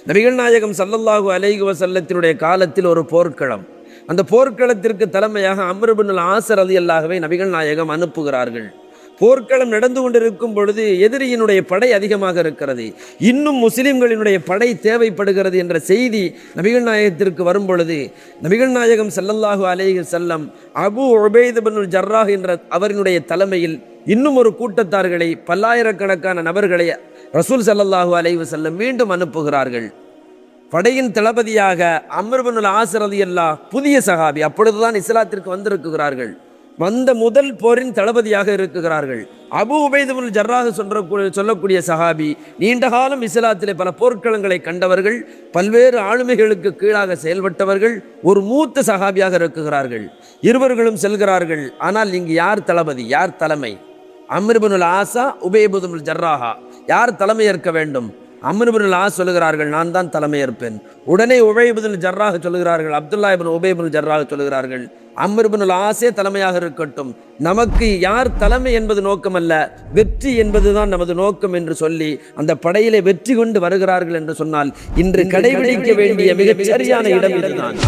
நபிகள் நாயகம் ஸல்லல்லாஹு அலைஹி வஸல்லத்தினுடைய காலத்தில் ஒரு போர்க்களம். அந்த போர்க்களத்திற்கு தலைமையாக அம்ர் இப்னுல் ஆஸ் ரலியல்லாஹுவை நபிகள் நாயகம் அனுப்புகிறார்கள். போர்க்களம் நடந்து கொண்டிருக்கும் பொழுது எதிரியினுடைய படை அதிகமாக இருக்கிறது, இன்னும் முஸ்லிம்களினுடைய படை தேவைப்படுகிறது என்ற செய்தி நபிகள் நாயகத்திற்கு வரும் பொழுது நபிகள் நாயகம் ஸல்லல்லாஹு அலைஹி வஸல்லம் அபூ உபைத் இப்னுல் ஜர்ராஹ் என்ற அவரினுடைய தலைமையில் இன்னும் ஒரு கூட்டத்தார்களை, பல்லாயிரக்கணக்கான நபர்களை ரசூல் ஸல்லல்லாஹு அலைஹி வஸல்லம் மீண்டும் அனுப்புகிறார்கள். படையின் தளபதியாக அம்ர் இப்னுல் ஆஸ் ரலியல்லாஹு புதிய சஹாபி, அப்பொழுதுதான் இஸ்லாத்திற்கு வந்திருக்கிறார்கள். வந்த முதல் போரின் தளபதியாக இருக்கிறார்கள். அபூ உபைத் இப்னுல் ஜர்ராஹ் சொல்லக்கூடிய சஹாபி, நீண்ட காலம் இஸ்லாத்திலே பல போர்க்களங்களை கண்டவர்கள், பல்வேறு ஆளுமைகளுக்கு கீழாக செயல்பட்டவர்கள், ஒரு மூத்த சஹாபியாக இருக்கிறார்கள். இருவர்களும் செல்கிறார்கள். ஆனால் இங்கு யார் தளபதி, யார் தலைமை? அம்ர் இப்னுல் ஆஸா, உபைத் இப்னுல் ஜர்ராஹா? யார் தலைமை ஏற்க வேண்டும்? அம்ர் இப்னுல் ஆஸ் சொல்லுகிறார்கள், நான் தான் தலைமையேற்பேன். உடனே உபைத் இப்னுல் ஜர்ராஹ் சொல்லுகிறார்கள், அப்துல்லா இப்னு உபைத் இப்னுல் ஜர்ராஹ் சொல்லுகிறார்கள், அம்ர் இப்னுல் ஆஸே தலைமையாக இருக்கட்டும், நமக்கு யார் தலைமை என்பது நோக்கமல்ல, வெற்றி என்பதுதான் நமது நோக்கம் என்று சொல்லி அந்த படையிலே வெற்றி கொண்டு வருகிறார்கள் என்று சொன்னால் இன்று கடைபிடிக்க வேண்டிய மிகச் சரியான இடம் இதுதான்.